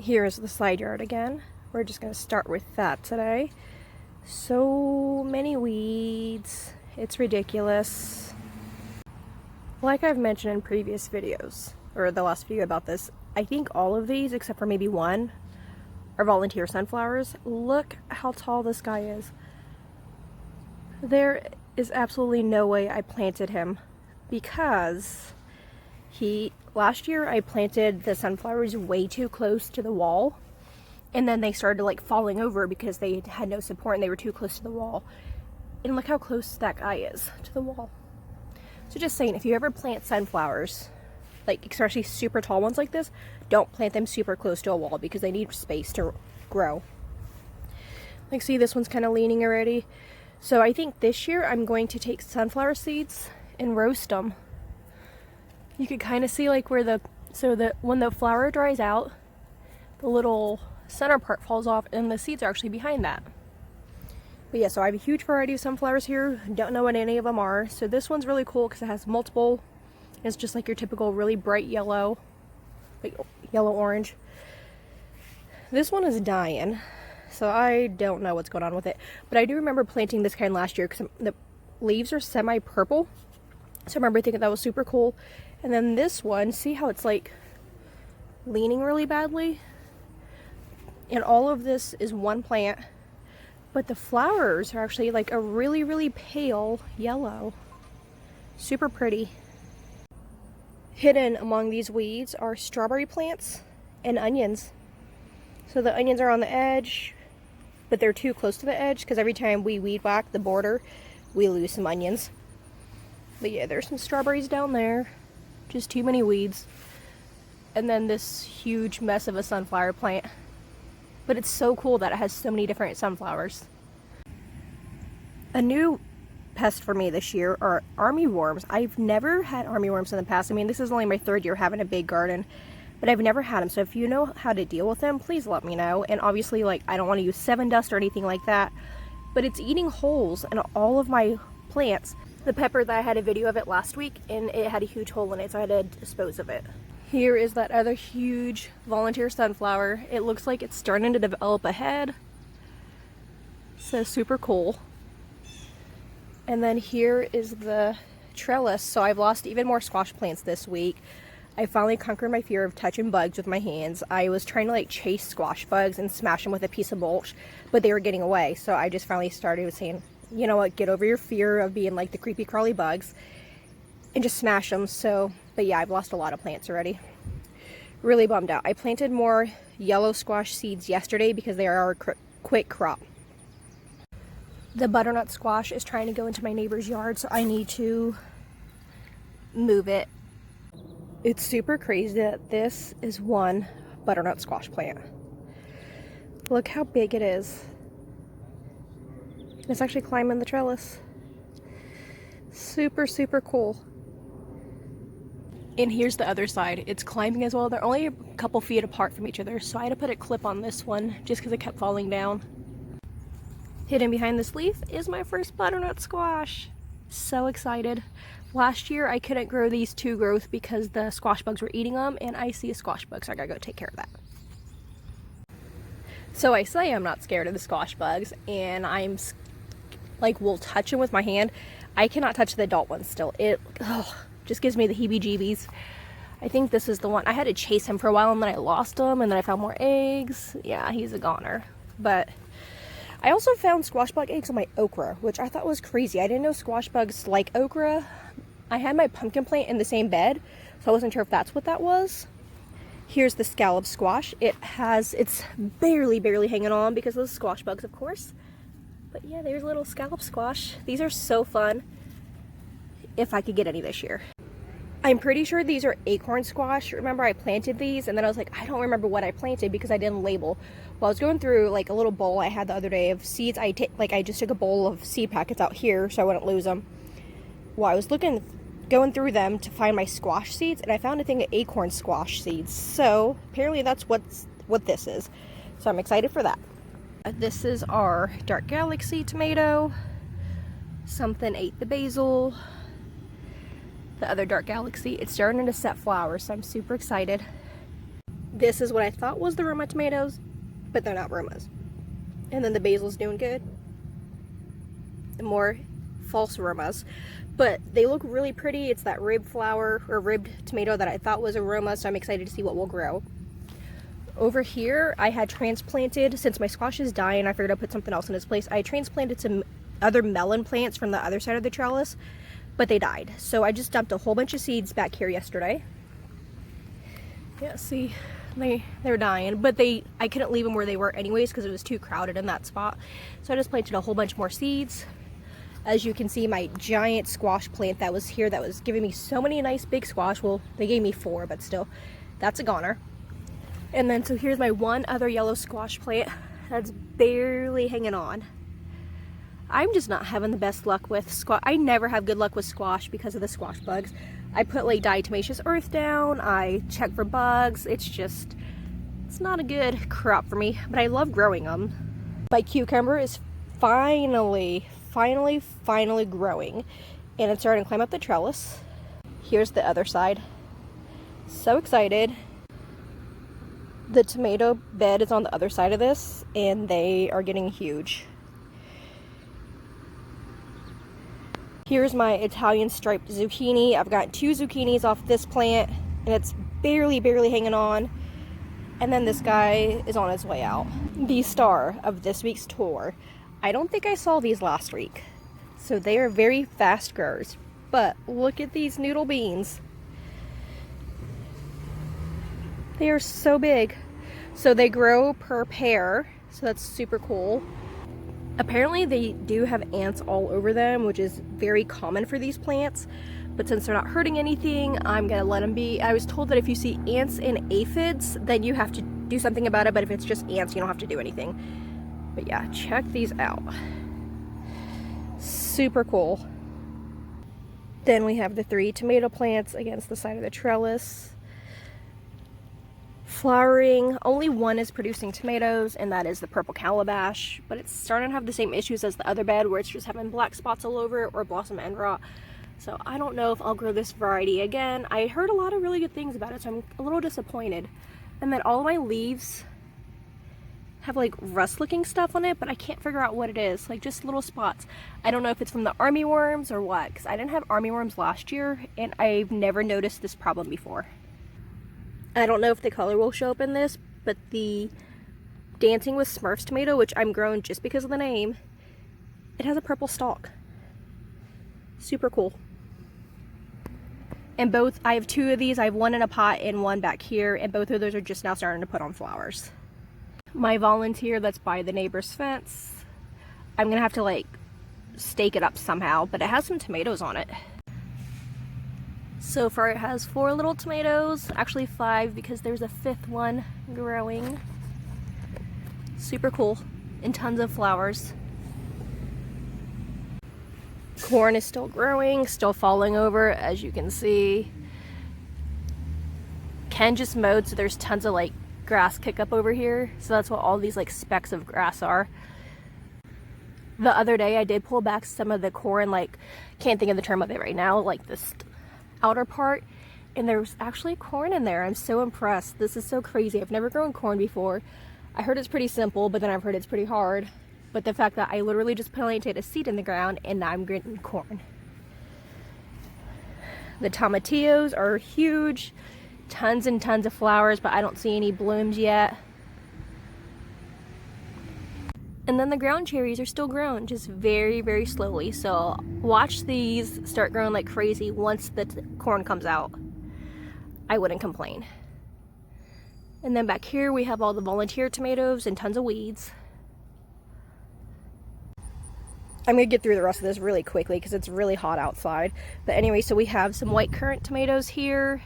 Here's the side yard again. We're just going to start with that today. So many weeds. It's ridiculous. Like I've mentioned in previous videos, or the last video about this, I think all of these, except for maybe one, are volunteer sunflowers. Look how tall this guy is. There is absolutely no way I planted him, because last year I planted the sunflowers way too close to the wall, and then they started like falling over because they had no support and they were too close to the wall. And look how close that guy is to the wall. So just saying, if you ever plant sunflowers, like especially super tall ones like this, don't plant them super close to a wall because they need space to grow. Like, see, this one's kind of leaning already. So I think this year I'm going to take sunflower seeds and roast them. You could kind of see like where when the flower dries out, the little center part falls off and the seeds are actually behind that. But yeah, so I have a huge variety of sunflowers here. Don't know what any of them are. So this one's really cool because it has multiple. It's just like your typical really bright yellow, like yellow-orange. This one is dying, so I don't know what's going on with it. But I do remember planting this kind last year because the leaves are semi-purple. So I remember thinking that was super cool. And then this one, see how it's like leaning really badly? And all of this is one plant, but the flowers are actually like a really, really pale yellow. Super pretty. Hidden among these weeds are strawberry plants and onions. So the onions are on the edge, but they're too close to the edge because every time we weed whack the border, we lose some onions. But yeah, there's some strawberries down there. Just too many weeds. And then this huge mess of a sunflower plant. But it's so cool that it has so many different sunflowers. A new pest for me this year are armyworms. I've never had armyworms in the past. I mean, this is only my third year having a big garden, but I've never had them. So if you know how to deal with them, please let me know. And obviously, like, I don't want to use Sevin Dust or anything like that, but it's eating holes in all of my plants. The pepper that I had a video of it last week, and it had a huge hole in it, so I had to dispose of it. Here is that other huge volunteer sunflower. It looks like it's starting to develop a head. So super cool. And then here is the trellis. So I've lost even more squash plants this week. I finally conquered my fear of touching bugs with my hands. I was trying to like chase squash bugs and smash them with a piece of mulch, but they were getting away. So I just finally started saying, you know what, get over your fear of being like the creepy crawly bugs and just smash them. So, but yeah, I've lost a lot of plants already. Really bummed out. I planted more yellow squash seeds yesterday because they are a quick crop. The butternut squash is trying to go into my neighbor's yard, so I need to move it. It's super crazy that this is one butternut squash plant. Look how big it is. It's actually climbing the trellis. Super, super cool. And here's the other side. It's climbing as well. They're only a couple feet apart from each other, so I had to put a clip on this one just because it kept falling down. Hidden behind this leaf is my first butternut squash. So excited. Last year I couldn't grow these two growth because the squash bugs were eating them, and I see a squash bug, so I gotta go take care of that. So I say I'm not scared of the squash bugs, and I'm like, will touch them with my hand. I cannot touch the adult ones still. It just gives me the heebie-jeebies. I think this is the one. I had to chase him for a while, and then I lost him, and then I found more eggs. Yeah, he's a goner. But I also found squash bug eggs on my okra, which I thought was crazy. I didn't know squash bugs like okra. I had my pumpkin plant in the same bed, so I wasn't sure if that's what that was. Here's the scallop squash. It's barely hanging on because of the squash bugs, of course. But yeah, there's a little scallop squash. These are so fun. If I could get any this year. I'm pretty sure these are acorn squash. Remember, I planted these and then I was like, I don't remember what I planted because I didn't label. Well, I was going through like a little bowl I had the other day of seeds. I just took a bowl of seed packets out here so I wouldn't lose them. Well, I was going through them to find my squash seeds, and I found a thing of acorn squash seeds. So apparently that's what this is. So I'm excited for that. This is our Dark Galaxy tomato. Something ate the basil. The other Dark Galaxy. It's starting to set flowers, so I'm super excited. This is what I thought was the Roma tomatoes, but they're not Romas. And then the basil's doing good. The more false Romas. But they look really pretty. It's that ribbed flower or ribbed tomato that I thought was a Roma, so I'm excited to see what will grow. Over here, I had transplanted, since my squash is dying, I figured I'd put something else in its place. I transplanted some other melon plants from the other side of the trellis, but they died. So I just dumped a whole bunch of seeds back here yesterday. Yeah, see, they're dying, but I couldn't leave them where they were anyways because it was too crowded in that spot. So I just planted a whole bunch more seeds. As you can see, my giant squash plant that was here that was giving me so many nice big squash, well, they gave me 4, but still, that's a goner. And then, so here's my one other yellow squash plant that's barely hanging on. I'm just not having the best luck with squash. I never have good luck with squash because of the squash bugs. I put like diatomaceous earth down, I check for bugs, it's not a good crop for me, but I love growing them. My cucumber is finally growing, and it's starting to climb up the trellis. Here's the other side. So excited. The tomato bed is on the other side of this, and they are getting huge. Here's my Italian striped zucchini. I've got 2 zucchinis off this plant, and it's barely hanging on. And then this guy is on his way out. The star of this week's tour. I don't think I saw these last week. So they are very fast growers. But look at these noodle beans. They are so big. So they grow per pair, so that's super cool. Apparently they do have ants all over them, which is very common for these plants. But since they're not hurting anything, I'm gonna let them be. I was told that if you see ants and aphids, then you have to do something about it, but if it's just ants, you don't have to do anything. But yeah, check these out. Super cool. Then we have the 3 tomato plants against the side of the trellis. Flowering. Only one is producing tomatoes, and that is the purple calabash, but it's starting to have the same issues as the other bed where it's just having black spots all over it or blossom end rot. So I don't know if I'll grow this variety again. I heard a lot of really good things about it, so I'm a little disappointed. And then all of my leaves have like rust looking stuff on it, but I can't figure out what it is, like just little spots. I don't know if it's from the army worms or what, because I didn't have army worms last year and I've never noticed this problem before. I don't know if the color will show up in this, but the Dancing with Smurfs tomato, which I'm growing just because of the name, it has a purple stalk. Super cool. And both, I have 2 of these. I have one in a pot and one back here, and both of those are just now starting to put on flowers. My volunteer that's by the neighbor's fence, I'm gonna have to like stake it up somehow, but it has some tomatoes on it. So far it has 4 little tomatoes, actually 5 because there's a 5th one growing. Super cool, and tons of flowers. Corn is still growing, still falling over, as you can see. Ken just mowed, so there's tons of like grass kick up over here, so that's what all these like specks of grass are. The other day I did pull back some of the corn, like, can't think of the term of it right now, like this outer part, and there was actually corn in there. I'm so impressed. This is so crazy. I've never grown corn before. I heard it's pretty simple, but then I've heard it's pretty hard. But the fact that I literally just planted a seed in the ground and now I'm getting corn. The tomatillos are huge. Tons and tons of flowers, but I don't see any blooms yet. And then the ground cherries are still growing, just very slowly. So watch these start growing like crazy once the corn comes out. I wouldn't complain. And then back here we have all the volunteer tomatoes and tons of weeds. I'm gonna get through the rest of this really quickly because it's really hot outside. But anyway, so we have some white currant tomatoes here.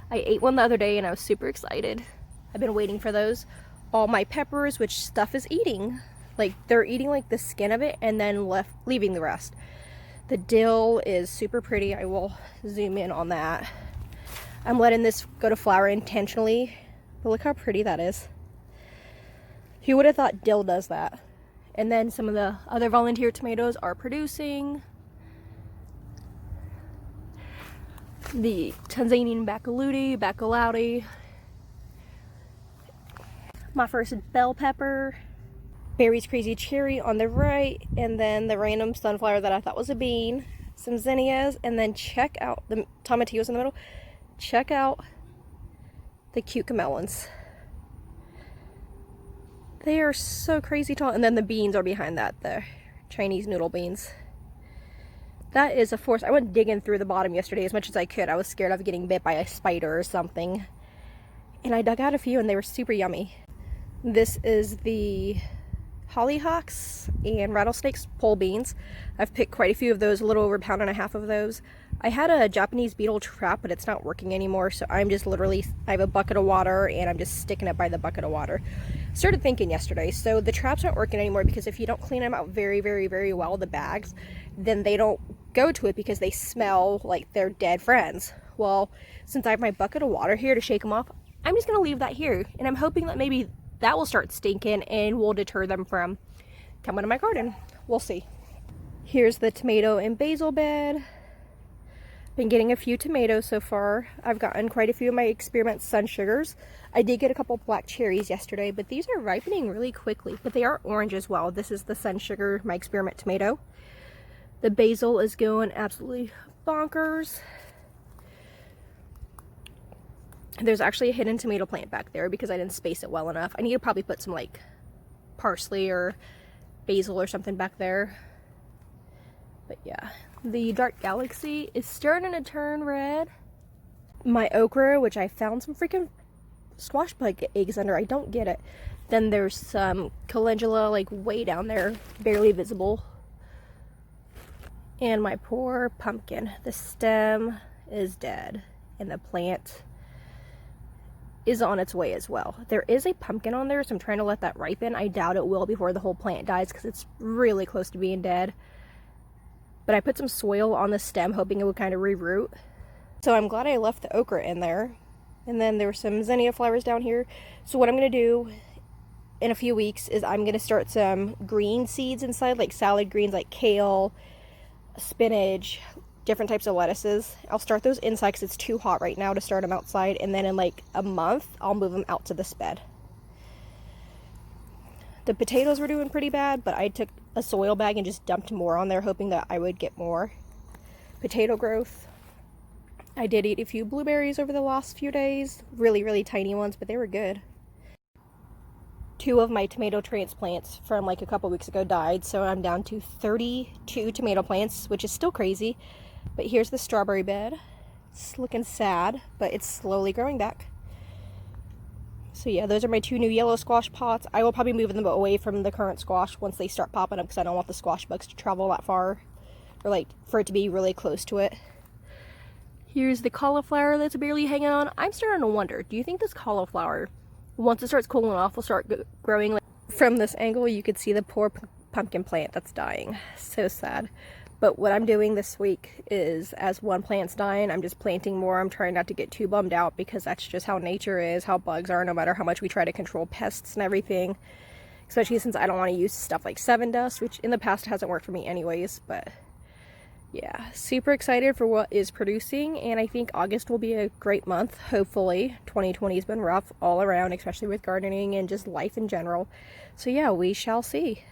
I ate one the other day and I was super excited. I've been waiting for those. All my peppers, which stuff is eating. Like, they're eating like the skin of it and then leaving the rest. The dill is super pretty. I will zoom in on that. I'm letting this go to flower intentionally, but look how pretty that is. Who would have thought dill does that? And then some of the other volunteer tomatoes are producing. The Tanzanian baccalauti, my first bell pepper, Berry's Crazy Cherry on the right, and then the random sunflower that I thought was a bean, some zinnias, and then check out the tomatillos in the middle. Check out the cucamelons. They are so crazy tall, and then the beans are behind that, the Chinese noodle beans. That is a force. I went digging through the bottom yesterday as much as I could. I was scared of getting bit by a spider or something. And I dug out a few and they were super yummy. This is the hollyhocks and rattlesnakes pole beans. I've picked quite a few of those, a little over a pound and a half of those. I had a Japanese beetle trap, but it's not working anymore, so I'm just literally, I have a bucket of water and I'm just sticking it by the bucket of water. Started thinking yesterday, so the traps aren't working anymore because if you don't clean them out very, very, very well, the bags, then they don't go to it because they smell like they're dead friends. Well, since I have my bucket of water here to shake them off, I'm just gonna leave that here, and I'm hoping that maybe that will start stinking and will deter them from coming to my garden. We'll see. Here's the tomato and basil bed. Been getting a few tomatoes so far. I've gotten quite a few of my experiment sun sugars. I did get a couple black cherries yesterday, but these are ripening really quickly, but they are orange as well. This is the sun sugar, my experiment tomato. The basil is going absolutely bonkers. There's actually a hidden tomato plant back there because I didn't space it well enough. I need to probably put some like parsley or basil or something back there. But yeah, the Dark Galaxy is starting to turn red. My okra, which I found some freaking squash bug eggs under, I don't get it. Then there's some calendula like way down there, barely visible. And my poor pumpkin, the stem is dead and the plant is on its way as well. There is a pumpkin on there, so I'm trying to let that ripen. I doubt it will before the whole plant dies because it's really close to being dead. But I put some soil on the stem hoping it would kind of reroot. So I'm glad I left the okra in there. And then there were some zinnia flowers down here. So what I'm going to do in a few weeks is I'm going to start some green seeds inside, like salad greens like kale, spinach, different types of lettuces. I'll start those inside because it's too hot right now to start them outside, and then in like a month I'll move them out to this bed. The potatoes were doing pretty bad, but I took a soil bag and just dumped more on there hoping that I would get more potato growth. I did eat a few blueberries over the last few days, really tiny ones, but they were good. 2 of my tomato transplants from like a couple weeks ago died, so I'm down to 32 tomato plants, which is still crazy. But here's the strawberry bed. It's looking sad, but it's slowly growing back. So yeah, those are my 2 new yellow squash pots. I will probably move them away from the current squash once they start popping up because I don't want the squash bugs to travel that far, or like for it to be really close to it. Here's the cauliflower that's barely hanging on. I'm starting to wonder, do you think this cauliflower, once it starts cooling off, will start growing? Like, from this angle, you could see the poor pumpkin plant that's dying. So sad. But what I'm doing this week is, as one plant's dying, I'm just planting more. I'm trying not to get too bummed out because that's just how nature is, how bugs are, no matter how much we try to control pests and everything. Especially since I don't want to use stuff like 7 Dust, which in the past hasn't worked for me anyways. But yeah, super excited for what is producing, and I think August will be a great month, hopefully. 2020 has been rough all around, especially with gardening and just life in general. So yeah, we shall see.